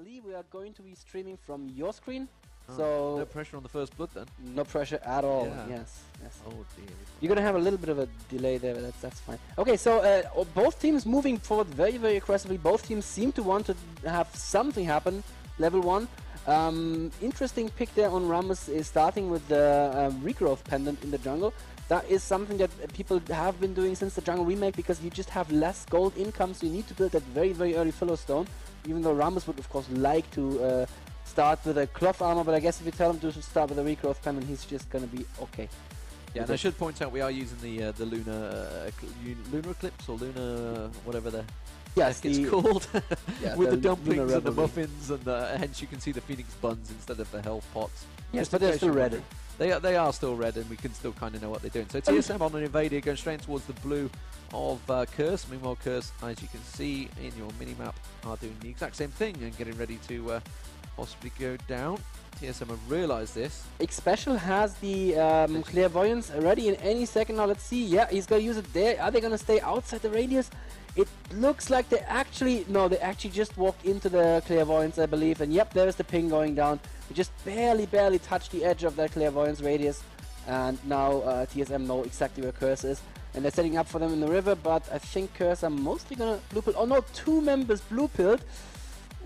Lee, we are going to be streaming from your screen. Oh, So no pressure on the first blood then. No pressure at all. Yeah. Yes. Oh dear. You're gonna have a little bit of a delay there, but that's fine. Okay, so both teams moving forward very, very aggressively. Both teams seem to want to have something happen. Level 1. Interesting pick there on Ramos is starting with the regrowth pendant in the jungle. That is something that people have been doing since the jungle remake, because you just have less gold income, so you need to build that very, very early filler stone. Even though Ramos would of course like to start with a cloth armor, but I guess if you tell him to start with a regrowth pendant, he's just gonna be okay. Yeah, and I should point out we are using the lunar eclipse or lunar whatever it's called, yeah, with the dumplings and the muffins, and hence you can see the phoenix buns instead of the health pots. Yes, but they're still red. They are still red, and we can still kind of know what they're doing. So TSM on an invader going straight towards the blue of Curse. Meanwhile, Curse, as you can see in your mini-map, are doing the exact same thing and getting ready to possibly go down. TSM have realised this. Xpecial has the clairvoyance ready in any second now. Let's see. Yeah, he's going to use it there. Are they going to stay outside the radius? It looks like they actually just walked into the clairvoyance, I believe. And yep, there's the ping going down. They just barely touched the edge of that clairvoyance radius. And now TSM know exactly where Curse is. And they're setting up for them in the river, but I think Curse are mostly going to blue pill. Oh no, 2 members blue pilled.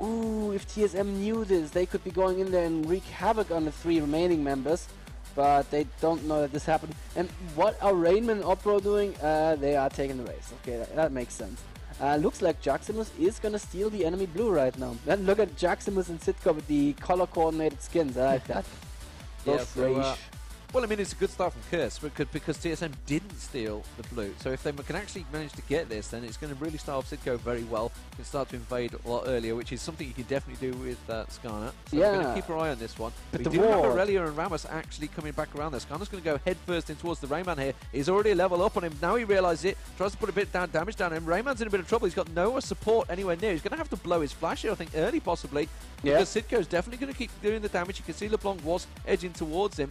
Ooh, if TSM knew this, they could be going in there and wreak havoc on the 3 remaining members. But they don't know that this happened. And what are Rainman and Opro doing? They are taking the race. Okay, that makes sense. Looks like Jaximus is gonna steal the enemy blue right now. And look at Jaximus and Sitka with the color-coordinated skins. I like that. Well, I mean, it's a good start from Curse because TSM didn't steal the blue. So if they can actually manage to get this, then it's going to really start off Sitco very well. Can start to invade a lot earlier, which is something you can definitely do with Skarner. So we're going to keep our eye on this one. But we do have Aurelia and Ramos actually coming back around there. Skarner's going to go head first in towards the Rayman here. He's already a level up on him. Now he realises it. Tries to put a bit of damage down on him. Rayman's in a bit of trouble. He's got no support anywhere near. He's going to have to blow his flash here, I think, early possibly. Yeah. Because Sitco's definitely going to keep doing the damage. You can see LeBlanc was edging towards him.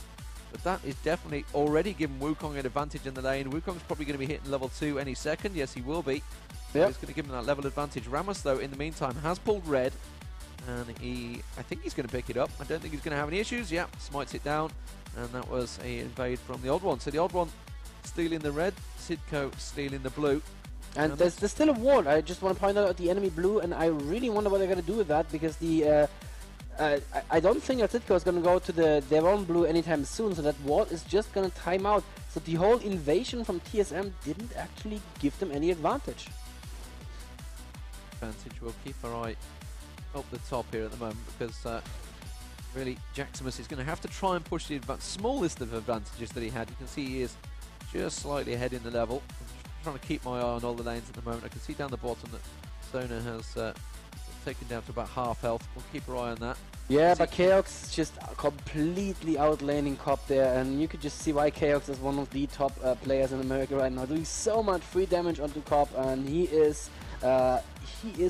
But that is definitely already giving Wukong an advantage in the lane. Wukong's probably going to be hitting level 2 any second. Yes, he will be. Yep. He's going to give him that level advantage. Ramos, though, in the meantime, has pulled red. And I think he's going to pick it up. I don't think he's going to have any issues. Yeah, smites it down. And that was a invade from the Odd One. So the Odd One stealing the red, Sidco stealing the blue. And there's still a ward. I just want to point out the enemy blue, and I really wonder what they're going to do with that, because the... I don't think that Sitco is going to go to their own blue anytime soon, so that ward is just going to time out. So the whole invasion from TSM didn't actually give them any advantage. We'll keep our eye up the top here at the moment, because really Jaximus is going to have to try and push the smallest of advantages that he had. You can see he is just slightly ahead in the level. I'm just trying to keep my eye on all the lanes at the moment. I can see down the bottom that Sona has... taken down to about half health. We'll keep our eye on that. Yeah, but Chaos is just completely outlaning Cop there, and you could just see why Chaos is one of the top players in America right now, doing so much free damage onto Cop, and he is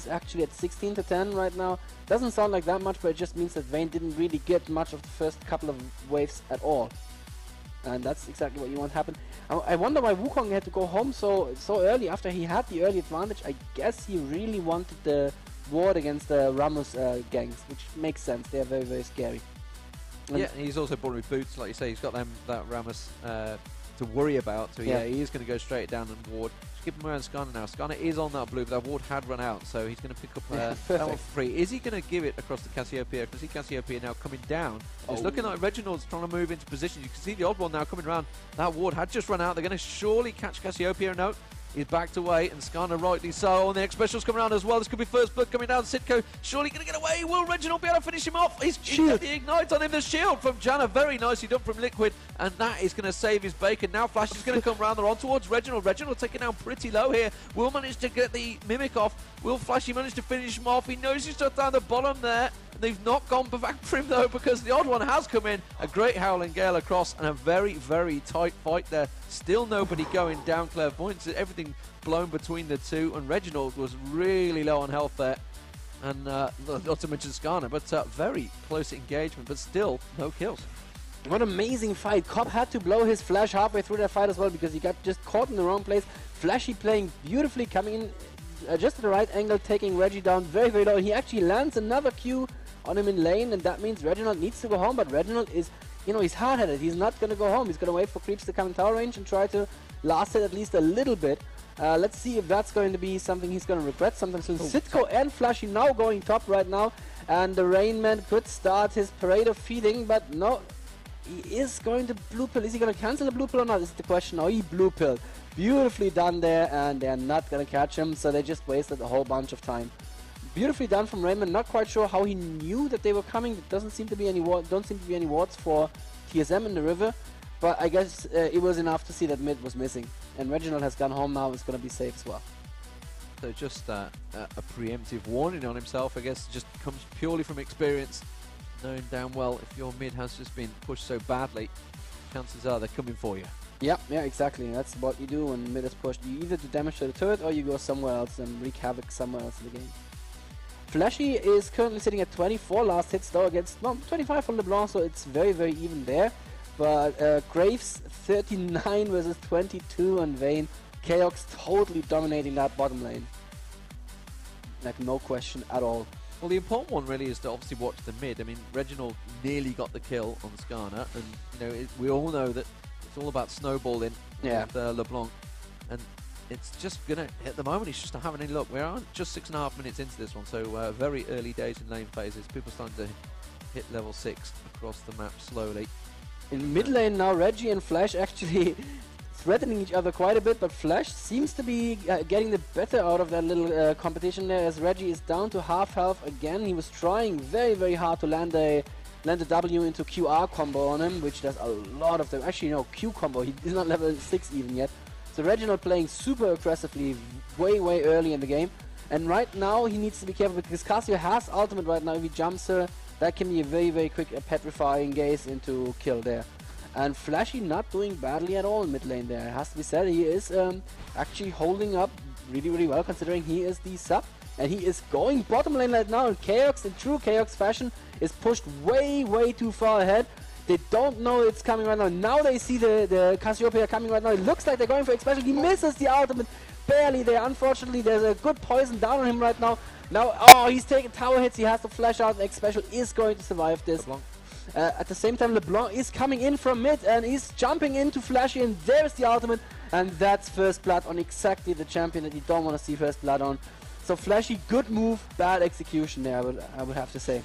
actually at 16 to 10 right now. Doesn't sound like that much, but it just means that Vayne didn't really get much of the first couple of waves at all. And that's exactly what you want to happen. I wonder why Wukong had to go home so early after he had the early advantage. I guess he really wanted the ward against the Ramos gangs, which makes sense. They're very, very scary. And yeah, he's also born with boots, like you say. He's got that Ramos to worry about. So yeah, he is going to go straight down and ward. Just keep him around Skarner now. Skarner is on that blue, but that ward had run out, so he's going to pick up that one for free. Is he going to give it across to Cassiopeia? Because see Cassiopeia now coming down. It's looking like Reginald's trying to move into position. You can see the Odd One now coming around. That ward had just run out. They're going to surely catch Cassiopeia. No. He's backed away, and Skarner rightly so. And the Xpecial's coming around as well. This could be first blood coming down. Sitco surely going to get away. Will Reginald be able to finish him off? He's got the ignite on him. The shield from Janna, very nicely done from Liquid, and that is going to save his bacon. Now Flash is going to come round. They're on towards Reginald. Reginald taking down pretty low here. Will manage to get the Mimic off. Will Flashy manage to finish him off? He knows he's just down the bottom there. They've not gone back for him though, because the Odd One has come in. A great Howling Gale across, and a very, very tight fight there. Still nobody going down. Clairvoyance, everything blown between the two, and Reginald was really low on health there. And not to mention Skarner, but very close engagement, but still no kills. What an amazing fight. Cobb had to blow his flash halfway through that fight as well, because he got just caught in the wrong place. Flashy playing beautifully, coming in just at the right angle, taking Reggie down very, very low. He actually lands another Q on him in lane, and that means Reginald needs to go home, but Reginald is, you know, he's hard-headed. He's not going to go home. He's going to wait for creeps to come in tower range and try to last it at least a little bit. Let's see if that's going to be something he's going to regret sometime soon. Sitco and Flashy now going top right now, and the Rainman could start his parade of feeding, but no, he is going to blue pill. Is he going to cancel the blue pill or not? This is the question. Oh, he blue pill. Beautifully done there, and they're not going to catch him, so they just wasted a whole bunch of time. Beautifully done from Rainman. Not quite sure how he knew that they were coming. There doesn't seem to be any wards for TSM in the river, but I guess it was enough to see that mid was missing. And Reginald has gone home now. It's going to be safe as well. So just a preemptive warning on himself, I guess, just comes purely from experience, knowing damn well if your mid has just been pushed so badly, chances are they're coming for you. Yeah, exactly. That's what you do when mid is pushed. You either do damage to the turret or you go somewhere else and wreak havoc somewhere else in the game. Flashy is currently sitting at 24 last hits though against 25 from LeBlanc, so it's very, very even there. But Graves 39 versus 22 on Vayne. Chaos totally dominating that bottom lane. Like, no question at all. Well, the important one really is to obviously watch the mid. I mean, Reginald nearly got the kill on Skarner, and you know we all know that it's all about snowballing with LeBlanc, and it's just gonna at the moment. He's just not having any luck. We are just 6.5 minutes into this one, so very early days in lane phases. People starting to hit level 6 across the map slowly. In mid lane now, Reggie and Flash actually threatening each other quite a bit, but Flash seems to be getting the better out of that little competition there, as Reggie is down to half health again. He was trying very, very hard to land a W into QR combo on him, which does a lot of them. Actually, no, Q combo. He is not level 6 even yet. So Reginald playing super aggressively way, way early in the game. And right now he needs to be careful because Casio has ultimate right now. If he jumps her, that can be a very, very quick petrifying gaze into kill there. And Flashy not doing badly at all in mid lane there. It has to be said, he is actually holding up really, really well considering he is the sub. And he is going bottom lane right now. And Chaos, in true Chaos fashion, is pushed way, way too far ahead. They don't know it's coming right now. Now they see the Cassiopeia coming right now. It looks like they're going for X-Special. He misses the ultimate barely there. Unfortunately, there's a good poison down on him right now. Now, oh, he's taking tower hits. He has to flash out. X-Special is going to survive this. At the same time, LeBlanc is coming in from mid and he's jumping into Flashy, and there's the ultimate. And that's first blood on exactly the champion that you don't want to see first blood on. So Flashy, good move, bad execution there, I would have to say.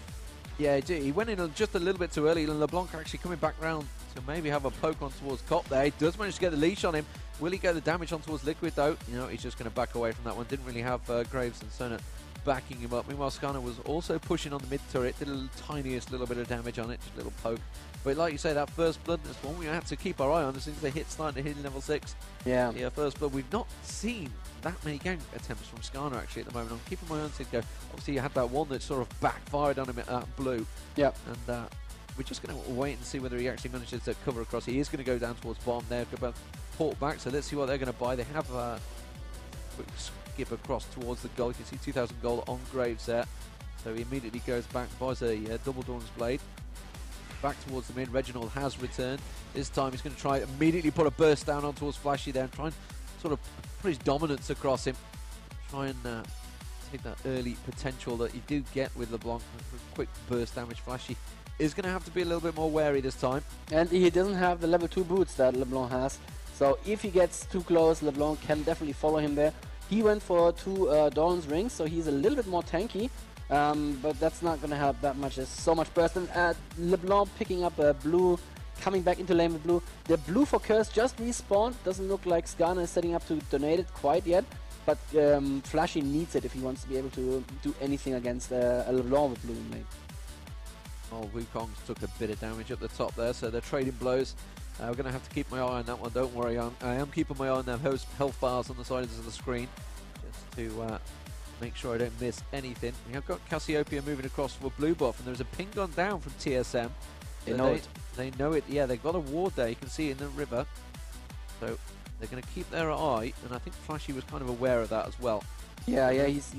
Yeah, he went in just a little bit too early, and LeBlanc actually coming back round to maybe have a poke on towards Cop there. He does manage to get the leash on him. Will he get the damage on towards Liquid though? You know, he's just going to back away from that one. Didn't really have Graves and Sona backing him up. Meanwhile, Skarner was also pushing on the mid turret, did a tiniest little bit of damage on it, just a little poke. But like you say, that first blood is one we had to keep our eye on as soon as they starting to hit level 6. Yeah, first blood. We've not seen that many gang attempts from Skarner actually at the moment. I'm keeping my eye on Sidco. Obviously, you had that one that sort of backfired on him at that blue. Yeah. And we're just going to wait and see whether he actually manages to cover across. He is going to go down towards bottom there, about port back. So let's see what they're going to buy. They have a quick skip across towards the goal. You can see 2,000 gold on Graves there. So he immediately goes back, buys a double Dawn's Blade. Back towards the mid. Reginald has returned. This time he's going to try immediately put a burst down on towards Flashy there and try and sort of put his dominance across him. Try and take that early potential that you do get with LeBlanc. Quick burst damage. Flashy is going to have to be a little bit more wary this time. And he doesn't have the level 2 boots that LeBlanc has. So if he gets too close, LeBlanc can definitely follow him there. He went for 2 Dawn's Rings, so he's a little bit more tanky. But that's not going to help that much. There's so much burst. And LeBlanc picking up a blue, coming back into lane with blue. The blue for Curse just respawned. Doesn't look like Skarner is setting up to donate it quite yet. But Flashy needs it if he wants to be able to do anything against a LeBlanc with blue in lane. Oh, Wukong's took a bit of damage at the top there, so they're trading blows. We're going to have to keep my eye on that one. Don't worry, I am keeping my eye on their health bars on the sides of the screen, just to make sure I don't miss anything. We have got Cassiopeia moving across for blue buff, and there's a ping gone down from TSM. They know it. They know it. Yeah, they've got a ward there. You can see in the river. So they're going to keep their eye, and I think Flashy was kind of aware of that as well. Yeah,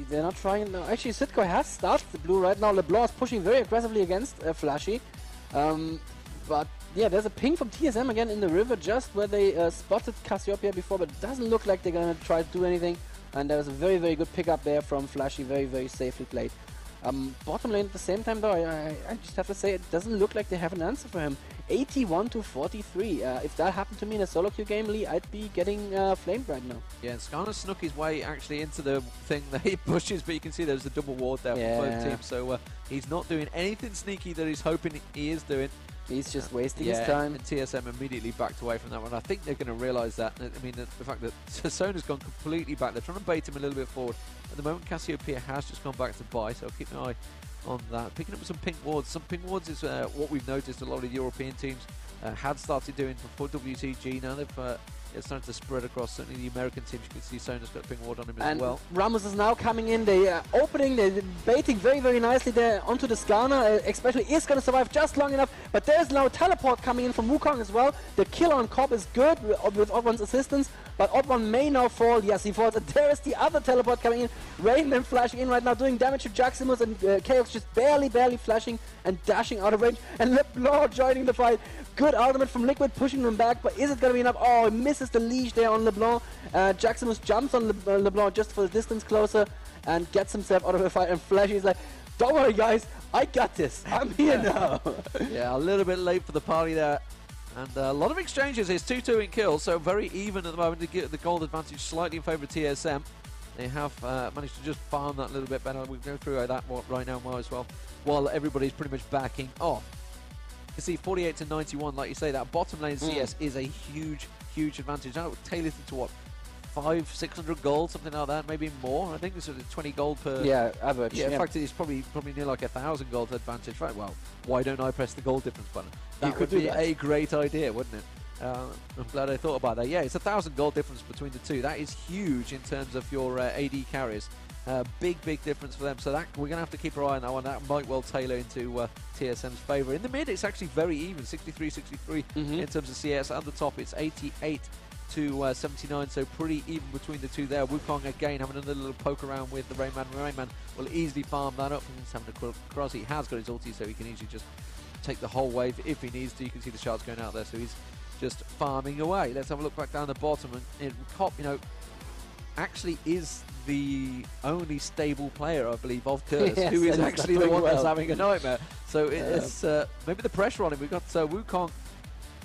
they're not trying. No, actually, Sitco has started the blue right now. LeBlanc is pushing very aggressively against Flashy. But yeah, there's a ping from TSM again in the river, just where they spotted Cassiopeia before, but it doesn't look like they're going to try to do anything. and there was a very, very good pickup there from Flashy, very, very safely played. Bottom lane at the same time though, I just have to say it doesn't look like they have an answer for him. 81 to 43. If that happened to me in a solo queue game, Lee, I'd be getting flamed right now. Yeah, Skarner snuck his way actually into the thing that he pushes, but you can see there's a double ward there for both teams. So he's not doing anything sneaky that he's hoping he is doing. He's just wasting his time. And TSM immediately backed away from that one. I think they're going to realise that. I mean, the fact that Sona's gone completely back. They're trying to bait him a little bit forward. At the moment, Cassiopeia has just gone back to buy, so I'll keep an eye on that. Picking up some pink wards. Some pink wards is what we've noticed a lot of the European teams had started doing before WTG. Now they've it's starting to spread across certainly the American teams. You can see Sona's got a pink ward on him as well. Ramos is now coming in. They are opening, they're baiting very, very nicely there onto the Skarner. Especially is going to survive just long enough. But there's now a teleport coming in from Wukong as well. The kill on Cobb is good with Odd1's assistance. But Odd1 may now fall. Yes, he falls. And there is the other teleport coming in. Rainman flashing in right now, doing damage to Jaximus, and Chaos just barely flashing and dashing out of range. And LeBlanc joining the fight. Good ultimate from Liquid, pushing him back, but is it going to be enough? Oh, he misses the leash there on LeBlanc. Jaximus jumps on LeBlanc just for the distance closer and gets himself out of the fight. And Flashy is like, don't worry, guys, I got this. I'm here now. Yeah, a little bit late for the party there. And a lot of exchanges. It's 2-2 in kills, so very even at the moment to get the gold advantage slightly in favour of TSM. They have managed to just farm that a little bit better. We'll go through that right now as well, while everybody's pretty much backing off. You see 48 to 91, like you say, that bottom lane CS is a huge advantage. Now tailor it to what, 500-600 gold, something like that, maybe more. I think it's 20 gold per. Yeah, average. Yeah, in fact, it's probably near like 1,000 gold advantage. Right. Well, why don't I press the gold difference button? That would be a great idea, wouldn't it? I'm glad I thought about that. Yeah, it's 1,000 gold difference between the two. That is huge in terms of your AD carries. Big difference for them. So that we're going to have to keep our eye on that one. That might well tailor into TSM's favour. In the mid, it's actually very even, 63-63 in terms of CS. At the top, it's 88 to 79, so pretty even between the two there. Wukong again having another little poke around with the Rayman. Rayman will easily farm that up. He's having a cross. He has got his ulti, so he can easily just take the whole wave if he needs to. You can see the shards going out there, so he's just farming away. Let's have a look back down the bottom, and Cop, you know, actually is the only stable player, I believe, of Curse, yes, who is actually the one that's having a nightmare. So it's maybe the pressure on him. We've got Wukong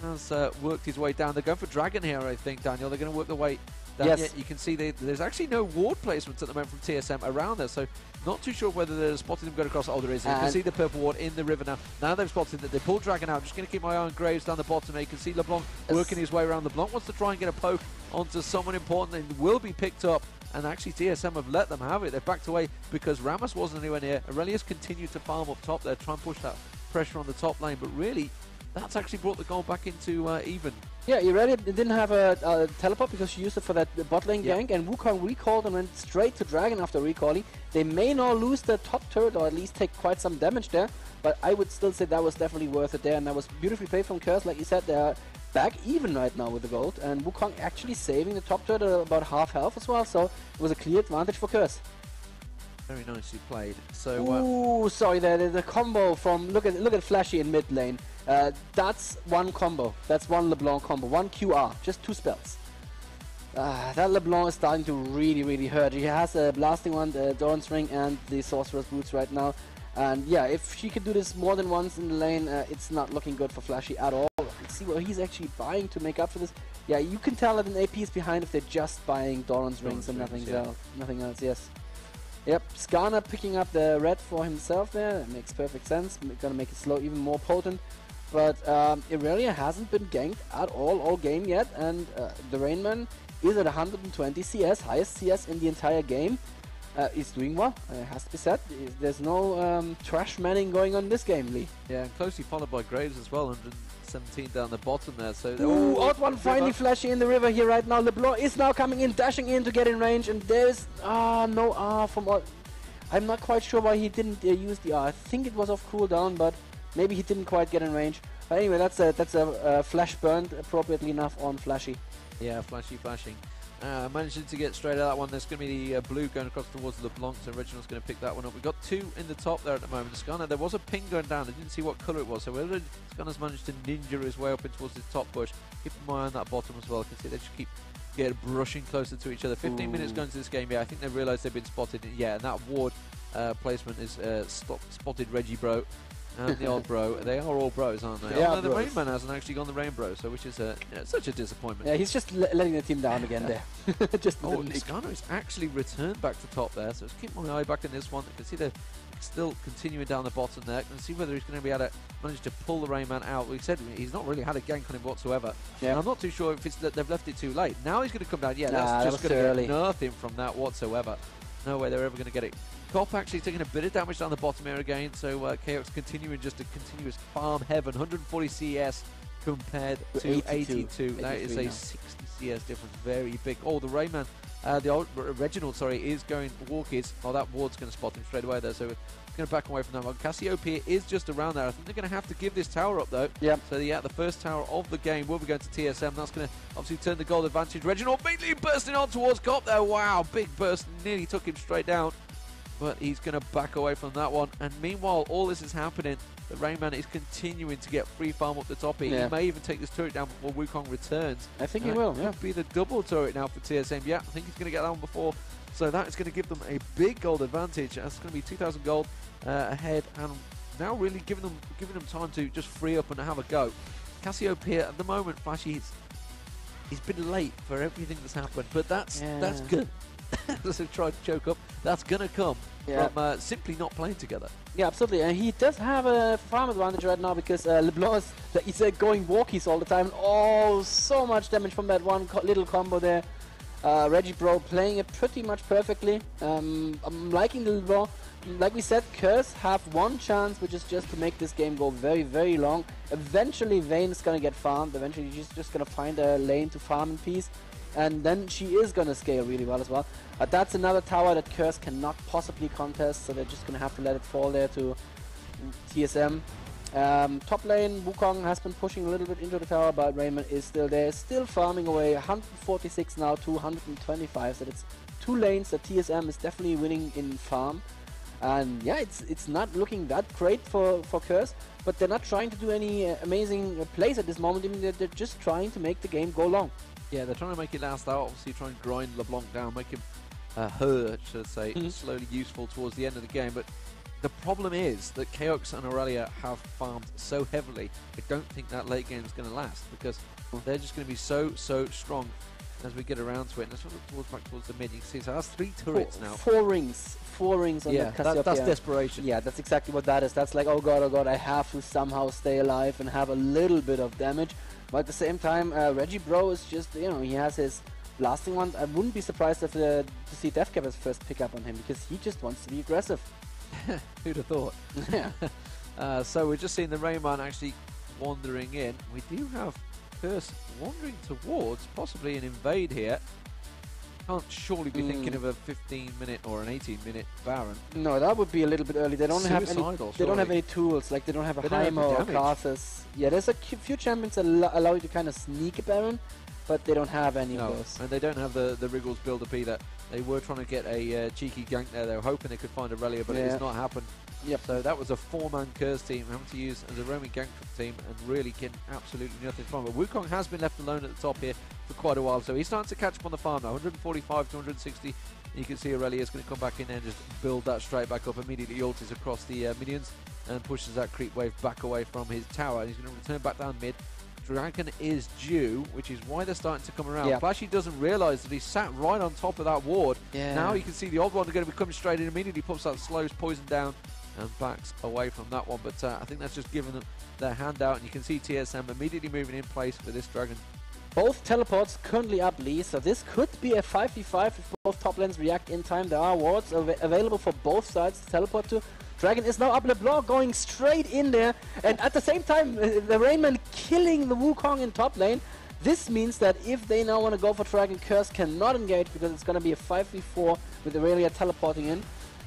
has worked his way down. They're going for Dragon here, I think, Daniel. They're going to work their way down. Yes. You can see there's actually no ward placements at the moment from TSM around there, so not too sure whether they're spotting them going across. Oh, there is. You can see the purple ward in the river now. Now they've spotted that. They pull Dragon out. Just going to keep my eye on Graves down the bottom there. You can see LeBlanc working his way around. LeBlanc wants to try and get a poke onto someone important and will be picked up. And actually TSM have let them have it. They've backed away because Ramos wasn't anywhere near. Aurelius continued to farm up top there, try and push that pressure on the top lane. But really, that's actually brought the goal back into even. Yeah, Irelia didn't have a teleport because she used it for that bot lane gank, and Wukong recalled and went straight to Dragon after recalling. They may now lose the top turret or at least take quite some damage there, but I would still say that was definitely worth it there, and that was beautifully played from Curse. Like you said, they're back even right now with the gold, and Wukong actually saving the top turret at about half health as well, so it was a clear advantage for Curse. Very nicely played. So, ooh, sorry, the combo from look at Flashy in mid lane. That's one combo. That's one LeBlanc combo. One QR. Just two spells. That LeBlanc is starting to really hurt. He has a blasting one, the Doran's Ring, and the Sorcerer's Boots right now. And yeah, if she could do this more than once in the lane, it's not looking good for Flashy at all. Let's see what he's actually buying to make up for this. Yeah, you can tell that an AP is behind if they're just buying Doran's Rings and nothing else. Nothing else. Yes. Yep, Skarner picking up the red for himself there. That makes perfect sense. Gonna make it slow even more potent. But Irelia hasn't been ganked at all game yet, and the Rainman is at 120 CS, highest CS in the entire game. He's doing well, has to be said. There's no trash manning going on in this game, Lee. Yeah, and closely followed by Graves as well, 117 down the bottom there. So ooh, Odd1 finally flashing in the river here right now. LeBlanc is now coming in, dashing in to get in range, and there's no R from Odd. I'm not quite sure why he didn't use the R. I think it was off cooldown, but maybe he didn't quite get in range. But anyway, that's a flash burned appropriately enough on Flashy. Yeah, flashing. Managing to get straight at that one. There's going to be the blue going across towards LeBlanc, so Reginald's going to pick that one up. We've got two in the top there at the moment. Skarner, there was a ping going down. I didn't see what colour it was, so whether Skarner's managed to ninja his way up in towards his top bush. Keep an eye on that bottom as well. You can see they just keep get brushing closer to each other. 15 minutes going to this game, yeah, I think they realised they've been spotted. Yeah, and that ward placement is spotted Reggie Bro and the old bro. They are all bros, aren't they? Yeah, although the Rain Man hasn't actually gone the Rain Bro, so which is such a disappointment. Yeah, he's just letting the team down again there. Just Scano's actually returned back to top there, so let's keep my eye back in this one. You can see they're still continuing down the bottom there, and see whether he's going to be able to manage to pull the Rain Man out. We said he's not really had a gank on him whatsoever. Yeah. And I'm not too sure if it's that they've left it too late. Now he's going to come down. Yeah, that's just going to get nothing from that whatsoever. No way they're ever going to get it. Cop actually taking a bit of damage down the bottom here again, so KOX continuing just a continuous farm heaven. 140 CS compared to 82. That is a 60 CS difference, very big. Oh, the Rayman, the old Reginald, sorry, is going walkies. Oh, that ward's going to spot him straight away there, so going to back away from that one. Cassiopeia is just around there. I think they're going to have to give this tower up, though. Yep. So, yeah, the first tower of the game will be going to TSM. That's going to obviously turn the goal advantage. Reginald immediately bursting on towards Cop there. Wow, big burst. Nearly took him straight down. But he's going to back away from that one. And meanwhile, all this is happening. The Rayman is continuing to get free farm up the top here. Yeah. He may even take this turret down before Wukong returns. I think he will. Yeah, be the double turret now for TSM. Yeah, I think he's going to get that one before. So that is going to give them a big gold advantage. That's going to be 2,000 gold ahead, and now really giving them time to just free up and have a go. Cassiopeia at the moment, Flashy, he's been late for everything that's happened, but that's good. As I try to choke up, that's going to come from simply not playing together. Yeah, absolutely, and he does have a farm advantage right now because LeBlanc is going walkies all the time. Oh, so much damage from that one little combo there. Reggie Bro playing it pretty much perfectly. I'm liking the LeBlanc. Like we said, Curse have one chance, which is just to make this game go very, very long. Eventually, Vayne is going to get farmed. Eventually, she's just going to find a lane to farm in peace. And then she is going to scale really well as well. That's another tower that Curse cannot possibly contest, so they're just going to have to let it fall there to TSM. Top lane, Wukong has been pushing a little bit into the tower, but Raymond is still there, still farming away. 146 now to 125, so that's 2 lanes that TSM is definitely winning in farm. And yeah, it's not looking that great for Curse, but they're not trying to do any amazing plays at this moment. I mean, they're just trying to make the game go long. Yeah, they're trying to make it last out, obviously try and grind LeBlanc down, make him hurt, should I say, slowly useful towards the end of the game. But the problem is that KOX and Aurelia have farmed so heavily, I don't think that late game is going to last, because they're just going to be so strong as we get around to it. And let's look back towards the mid. You can see, so that's 3 turrets now. 4 rings on the Cassiopeia. That's desperation. Yeah, that's exactly what that is. That's like, oh god, I have to somehow stay alive and have a little bit of damage. But at the same time, Reggie Bro is just, he has his blasting one. I wouldn't be surprised if to see Deathcap's first pick up on him, because he just wants to be aggressive. Who'd have thought? Yeah. So we're just seeing the Rayman actually wandering in. We do have Curse wandering towards possibly an invade here. Can't surely be thinking of a 15-minute or an 18-minute Baron. No, that would be a little bit early. They don't have any. They don't have any tools. Like they don't have a Heimer or Carthus. Yeah, there's a few champions that allow you to kind of sneak a Baron, but they don't have any of those. And they don't have the Wriggles build-up either. They were trying to get a cheeky gank there. They were hoping they could find Aurelia, but it's not happened. Yep. So that was a 4-man Curse team having to use as a roaming gank team and really getting absolutely nothing from it. Wukong has been left alone at the top here for quite a while, so he's starting to catch up on the farm now. 145 to 160. You can see Aurelia is going to come back in there and just build that straight back up. Immediately ultis across the minions and pushes that creep wave back away from his tower. And he's going to return back down mid. Dragon is due, which is why they're starting to come around. Flashy doesn't realise that he sat right on top of that ward. Now you can see the odd one are going to be coming straight in. Immediately pops that slows poison down and backs away from that one. But I think that's just giving them their hand out. And you can see TSM immediately moving in place for this Dragon. Both teleports currently up Lee, so this could be a 5v5 if both top lanes react in time. There are wards available for both sides to teleport to. Dragon is now up LeBlanc, going straight in there, and at the same time the Rainman killing the Wukong in top lane. This means that if they now want to go for Dragon, Curse cannot engage because it's going to be a 5v4 with Aurelia teleporting in.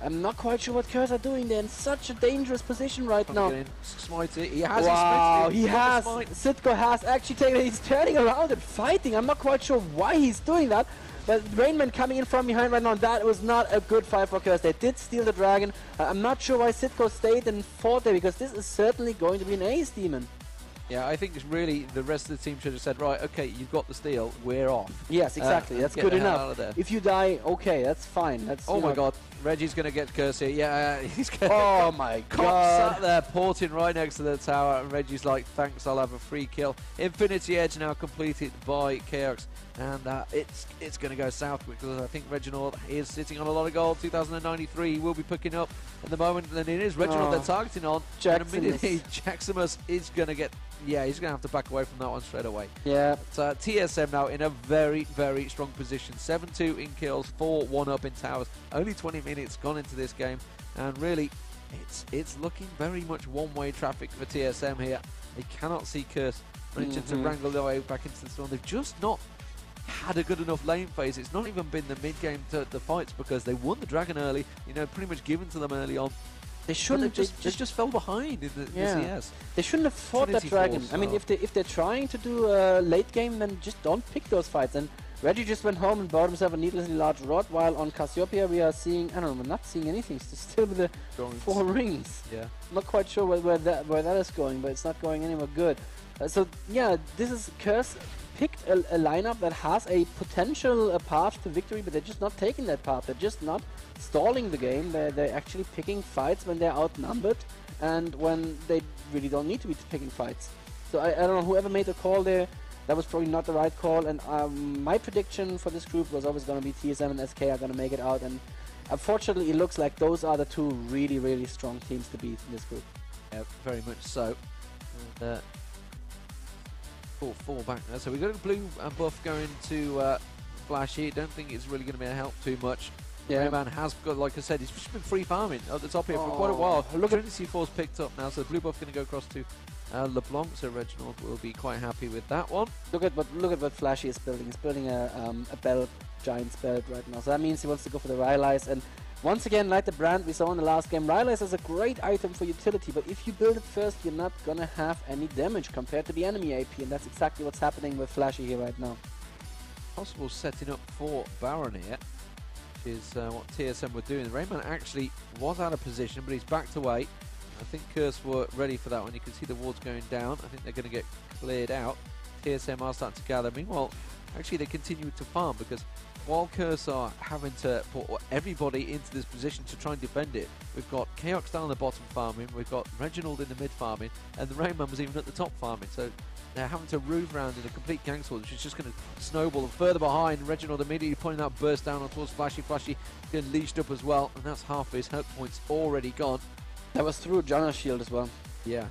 I'm not quite sure what Curse are doing. They're in such a dangerous position right now. Smite it. He has. Wow, he has. Sitko has actually taken it. He's turning around and fighting. I'm not quite sure why he's doing that. But Rainman coming in from behind right now, that was not a good fight for Curse. They did steal the Dragon. I'm not sure why Sitko stayed and fought there, because this is certainly going to be an ace demon. Yeah, I think it's really the rest of the team should have said, right, okay, you've got the steal, we're off. Yes, exactly. That's good enough. If you die, okay, that's fine. That's oh my God, Reggie's going to get curse here. Yeah, he's going to. Oh my God. Sat there porting right next to the tower, and Reggie's like, thanks, I'll have a free kill. Infinity Edge now completed by Chaos. And it's going to go south because I think Reginald is sitting on a lot of gold. 2093 he will be picking up at the moment, and it is Reginald they're targeting on. And immediately Jaximus is going to get, yeah, he's going to have to back away from that one straight away. Yeah. But TSM now in a very, very strong position. 7-2 in kills, 4-1 up in towers. Only 20 minutes gone into this game, and really it's looking very much one-way traffic for TSM here. They cannot see Curse managing to wrangle their way back into the storm. They've just not had a good enough lane phase. It's not even been the mid-game to the fights because they won the Dragon early, you know, pretty much given to them early on. They shouldn't have just fell behind in the CS. They shouldn't have fought that Dragon. I mean, if they're trying to do a late game, then just don't pick those fights. And Reggie just went home and bought himself a needlessly large rod, while on Cassiopeia we are seeing, I don't know, we're not seeing anything. It's still with the 4 rings. Yeah. I'm not quite sure where that is going, but it's not going anywhere good. So yeah, this is Curse picked a lineup that has a potential path to victory, but they're just not taking that path. They're just not stalling the game. They're actually picking fights when they're outnumbered and when they really don't need to be picking fights. So I don't know, whoever made the call there, that was probably not the right call. And my prediction for this group was always going to be TSM and SK are going to make it out. And unfortunately, it looks like those are the two really, really strong teams to beat in this group. Yeah, very much so. And, fall back there. So we've got a blue buff going to Flashy. Don't think it's really going to be a help too much. Yeah. Rayman has got, like I said, he's just been free farming at the top here for quite a while. Look, Trinity Force picked up now, so the blue buff going to go across to LeBlanc. So Reginald will be quite happy with that one. Look at what Flashy is building. He's building a belt, Giant's belt right now. So that means he wants to go for the Rylai's. And once again, like the brand we saw in the last game, Rylai's is a great item for utility, but if you build it first, you're not gonna have any damage compared to the enemy AP, and that's exactly what's happening with Flashy here right now. Possible setting up for Baron here, which is what TSM were doing. Rayman actually was out of position, but he's backed away. I think Curse were ready for that one. You can see the wards going down. I think they're going to get cleared out. TSM are starting to gather. Meanwhile, actually they continue to farm because while Curse are having to put everybody into this position to try and defend it, we've got Chaos down the bottom farming, we've got Reginald in the mid farming, and the Rayman was even at the top farming. So they're having to move around in a complete gang sword, which is just going to snowball. And further behind, Reginald immediately putting that burst down on towards Flashy. Flashy getting leashed up as well, and that's half his hurt points already gone. That was through Janna's shield as well. Yeah.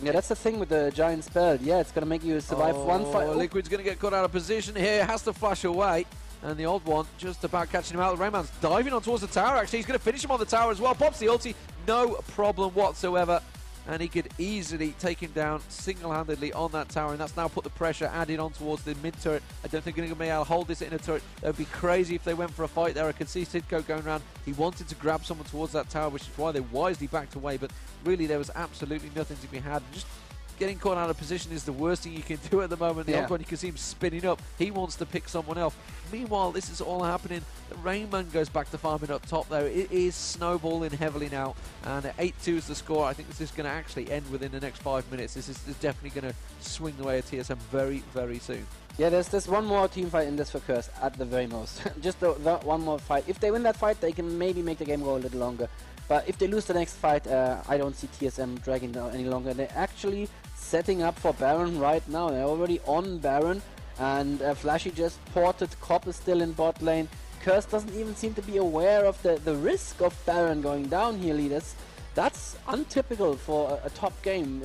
Yeah, that's the thing with the giant spell. Yeah, it's going to make you survive one fight. Liquid's going to get caught out of position here. Has to flash away. And the old one just about catching him out. Rayman's diving on towards the tower, actually. He's going to finish him on the tower as well. Pops the ulti. No problem whatsoever. And he could easily take him down single-handedly on that tower. And that's now put the pressure added on towards the mid-turret. I don't think they're going to be able to hold this in a turret. That would be crazy if they went for a fight there. I could see Sidco going around. He wanted to grab someone towards that tower, which is why they wisely backed away. But really, there was absolutely nothing to be had. Just getting caught out of position is the worst thing you can do at the moment. The old one, you can see him spinning up. He wants to pick someone else. Meanwhile, this is all happening. The Rayman goes back to farming up top there. It is snowballing heavily now. And 8-2 is the score. I think this is going to actually end within the next 5 minutes. This is definitely going to swing the way of TSM very, very soon. Yeah, there's one more team fight in this for Curse at the very most. Just that one more fight. If they win that fight, they can maybe make the game go a little longer. But if they lose the next fight, I don't see TSM dragging down any longer. They're actually setting up for Baron right now. They're already on Baron. And Flashy just ported. Cop is still in bot lane. Curse doesn't even seem to be aware of the risk of Baron going down here, leaders. That's untypical for a top team.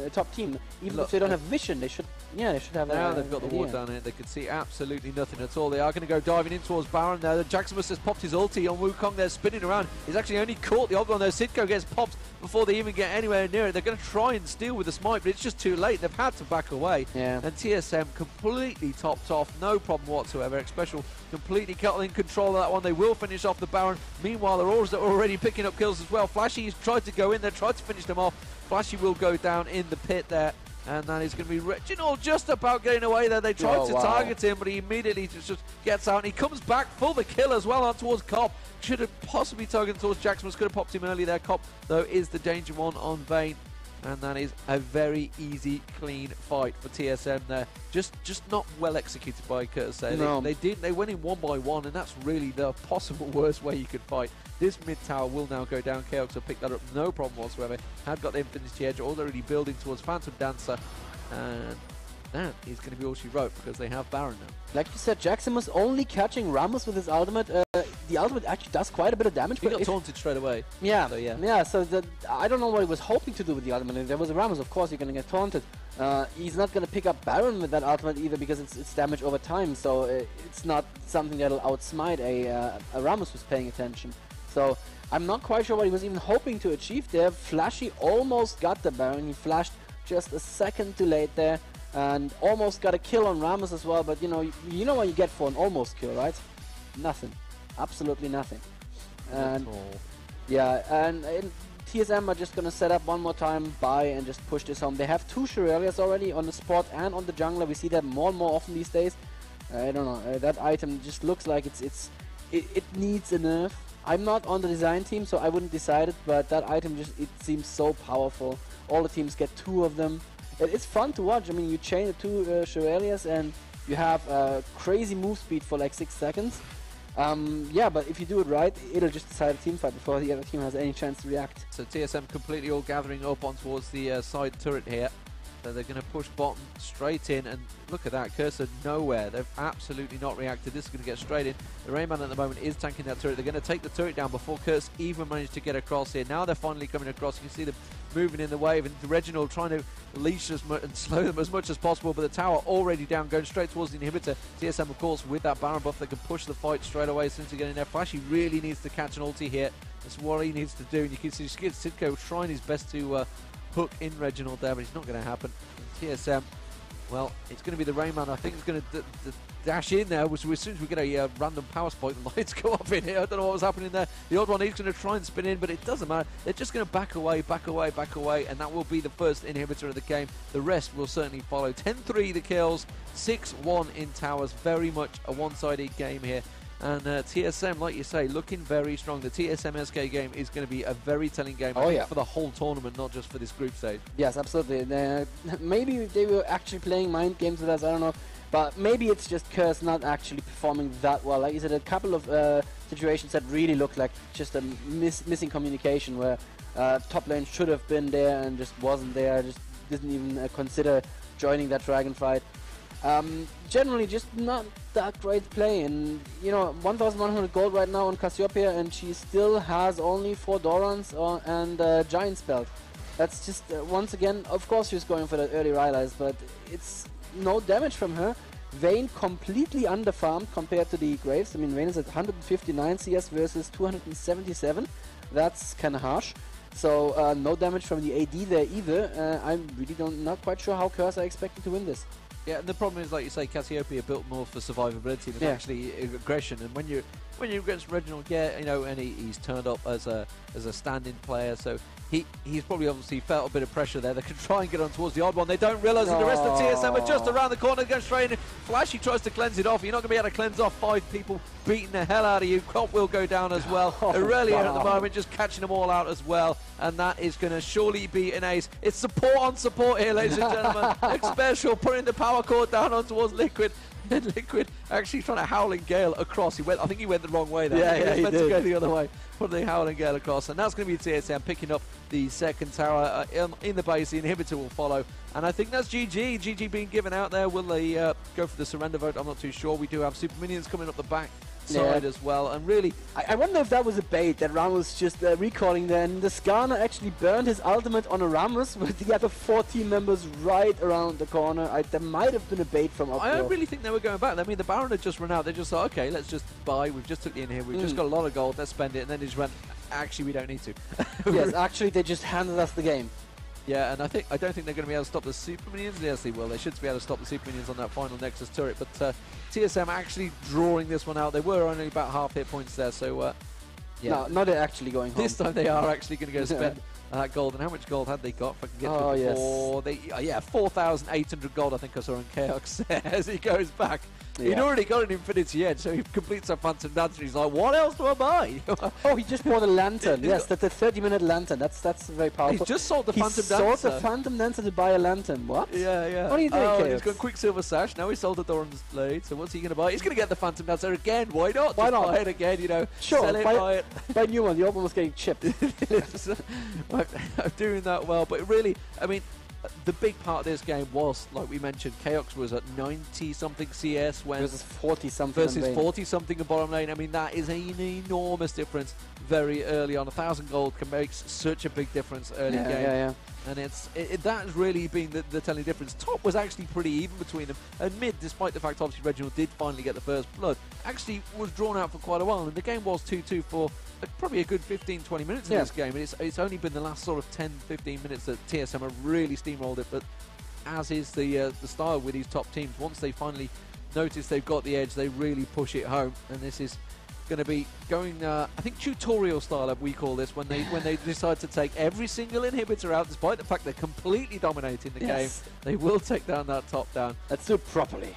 Even if they don't have vision, they should have. Now they've got the ward down here. They can see absolutely nothing at all. They are going to go diving in towards Baron now. Jaximus has popped his ulti on Wukong. They're spinning around. He's actually only caught the old one though. Sidco gets popped before they even get anywhere near it. They're going to try and steal with the smite, but it's just too late. They've had to back away. Yeah. And TSM completely topped off. No problem whatsoever. Special completely in control of that one. They will finish off the Baron. Meanwhile, they're already picking up kills as well. Flashy's tried to go in there, tried to finish them off. Flashy will go down in the pit there. And that is going to be Reginald just about getting away there. They tried to target him, but he immediately just gets out. And he comes back for the kill as well on towards Cop. Should have possibly targeted towards Jaximus. Could have popped him early there. Cop, though, is the danger one on Vayne. And that is a very easy, clean fight for TSM there. Just not well executed by Curtis. No. They went in 1 by 1, and that's really the possible worst way you could fight. This mid tower will now go down. Chaos will pick that up, no problem whatsoever. Had got the Infinity Edge, already building towards Phantom Dancer, and that is going to be all she wrote because they have Baron now. Like you said, Jackson was only catching Ramos with his ultimate. The ultimate actually does quite a bit of damage. He got taunted straight away. Yeah, so I don't know what he was hoping to do with the ultimate. If there was a Ramos, of course you're going to get taunted. He's not going to pick up Baron with that ultimate either because it's damage over time. So it's not something that'll outsmite a Ramos who's paying attention. So I'm not quite sure what he was even hoping to achieve there. Flashy almost got the Baron. He flashed just a second too late there. And almost got a kill on Ramos as well, but you know what you get for an almost kill, right? Nothing. Absolutely nothing. And yeah, and TSM are just gonna set up one more time, buy, and just push this home. They have 2 Shirelias already on the spot and on the jungler. We see that more and more often these days. I don't know, that item just looks like it needs a nerf. I'm not on the design team, so I wouldn't decide it, but that item it seems so powerful. All the teams get 2 of them. It's fun to watch. I mean, you chain the 2 Shirelias and you have crazy move speed for like 6 seconds. Yeah, but if you do it right, it'll just decide a team fight before the other team has any chance to react. So TSM completely all gathering up on towards the side turret here. So they're going to push bottom straight in, and look at that, Cursor nowhere. They've absolutely not reacted. This is going to get straight in. The Rayman at the moment is tanking that turret. They're going to take the turret down before Curse even managed to get across here. Now they're finally coming across. You can see them moving in the wave, and Reginald trying to leash as much and slow them as much as possible, but the tower already down, going straight towards the inhibitor. TSM, of course, with that Baron buff, they can push the fight straight away as soon as they get in there. Flashy really needs to catch an ulti here. That's what he needs to do, and you can see Sidko trying his best to hook in Reginald there, but it's not going to happen. TSM, well, it's going to be the Rayman. I think it's going to dash in there. As soon as we get a random power spike, the lights go off in here. I don't know what was happening there. The odd one is going to try and spin in, but it doesn't matter. They're just going to back away, and that will be the first inhibitor of the game. The rest will certainly follow. 10-3 the kills, 6-1 in towers. Very much a one-sided game here. And TSM, like you say, looking very strong. The TSM SK game is going to be a very telling game for the whole tournament, not just for this group stage. Yes, absolutely. Maybe they were actually playing mind games with us, I don't know. But maybe it's just Curse not actually performing that well. Like you said, a couple of situations that really looked like just a missing communication, where top lane should have been there and just wasn't there, just didn't even consider joining that dragon fight. Generally just not that great play, and you know, 1100 gold right now on Cassiopeia, and she still has only 4 Dorans and Giant Spell. That's just once again, of course she's going for the early Rylai's, but it's no damage from her. Vayne completely underfarmed compared to the Graves. I mean, Vayne is at 159 CS versus 277. That's kind of harsh. So no damage from the AD there either. I'm really not quite sure how Curse are expecting to win this. Yeah, and the problem is, like you say, Cassiopeia built more for survivability than actually aggression. And when you're against Reginald, you know, and he's turned up as a stand-in player, so he's probably obviously felt a bit of pressure there. They can try and get on towards the odd one. They don't realise that the rest of TSM are just around the corner, going straight in. Flashy tries to cleanse it off. You're not going to be able to cleanse off 5 people beating the hell out of you. Cop will go down as well. Aurelian at the moment just catching them all out as well, and that is going to surely be an ace. It's support on support here, ladies and gentlemen. Special putting the power cord down on towards Liquid. Liquid actually trying to Howling Gale across. I think he went the wrong way there. Yeah, he was meant to go the other way. Put the Howling Gale across, and that's going to be TSM picking up the second tower in the base. The inhibitor will follow, and I think that's GG. GG being given out there. Will they go for the surrender vote? I'm not too sure. We do have super minions coming up the back side as well, and really I wonder if that was a bait, that Ramos just recalling there, and the Skarner actually burned his ultimate on a Ramos with the other 4 team members right around the corner. There might have been a bait from up there. I don't really think they were going back. I mean, the Baron had just run out. They just thought, okay, let's just buy. We've just took it in here. We've just got a lot of gold. Let's spend it. And then they just went, actually, we don't need to. Yes, actually, they just handed us the game. Yeah, and I don't think they're going to be able to stop the super minions. Yes, they will. They should be able to stop the super minions on that final Nexus turret. But TSM actually drawing this one out. They were only about half hit points there, so yeah. No, not actually going home. This time they are actually going to go spend gold. And how much gold had they got? If I can get to it before. 4,800 gold, I think I saw in Chaos as he goes back. He'd already got an Infinity Edge, so he completes a Phantom Dance, and he's like, what else do I buy? Oh, he just bought a lantern. Yes, that's a 30-minute lantern. That's very powerful. He's just sold the Phantom Dancer. He sold the Phantom Dancer to buy a lantern. What? Yeah. What are you doing, Oh, he's got Quicksilver Sash. Now he sold the Doran's Blade. So what's he going to buy? He's going to get the Phantom Dancer again. Why not? Why not? Buy it again, you know. Sure, sell it, buy it. Buy a new one. The old one was getting chipped. I'm doing that well. But really, I mean, the big part of this game was, like we mentioned, Chaos was at 90-something CS when versus 40-something versus 40-something in bottom lane. I mean, that is an enormous difference very early on. 1,000 gold can make such a big difference early game. Yeah. And that has really been the telling difference. Top was actually pretty even between them, and mid, despite the fact obviously Reginald did finally get the first blood, actually was drawn out for quite a while, and the game was 2-2 for probably a good 15-20 minutes in this game. And it's only been the last sort of 10-15 minutes that TSM have really steamrolled it, but as is the style with these top teams, once they finally notice they've got the edge, they really push it home, and this is going to be going, I think, tutorial style, we call this, when they decide to take every single inhibitor out, despite the fact they're completely dominating the game. They will take down that top down. Let's do it properly.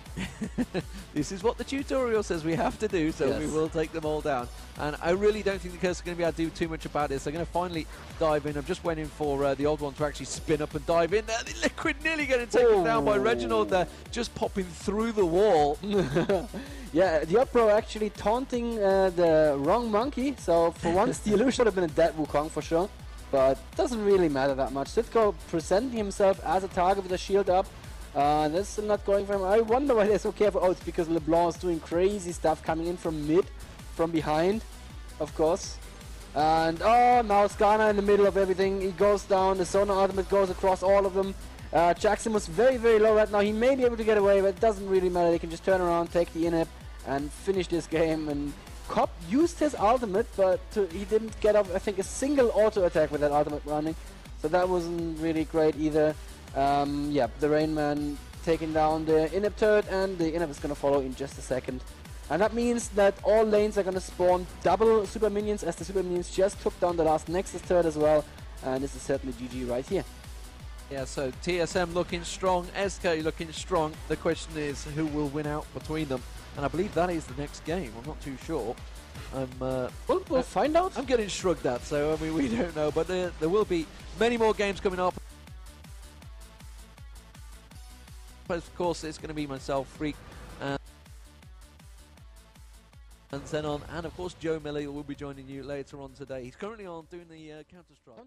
This is what the tutorial says we have to do, so we will take them all down. And I really don't think the Curse are going to be able to do too much about this. They're going to finally dive in. I'm just waiting for the old one to actually spin up and dive in there. The Liquid nearly getting taken down by Reginald there, just popping through the wall. Yeah, the Up Pro actually taunting the wrong monkey, so for once the illusion should have been a dead Wukong for sure, but doesn't really matter that much. Sitko presenting himself as a target with a shield up, that's still not going for him. I wonder why they're so careful. Oh, it's because LeBlanc is doing crazy stuff coming in from mid, from behind, of course. And oh, now Skarner in the middle of everything. He goes down, the Sonar ultimate goes across all of them. Jackson was very, very low right now. He may be able to get away, but it doesn't really matter. They can just turn around, take the inhib, and finish this game. And Cobb used his ultimate, but he didn't get off, I think, a single auto attack with that ultimate running. So that wasn't really great either. Yeah, the Rain Man taking down the inhib turret, and the inhib is going to follow in just a second. And that means that all lanes are going to spawn double super minions, as the super minions just took down the last Nexus turret as well. And this is certainly GG right here. Yeah, so TSM looking strong, SK looking strong. The question is, who will win out between them? And I believe that is the next game. I'm not too sure. We'll find out. I'm getting shrugged at, so I mean, we don't know. But there will be many more games coming up. But of course, it's going to be myself, Freak, and Zenon, and of course Joe Miller will be joining you later on today. He's currently on doing the Counter-Strike.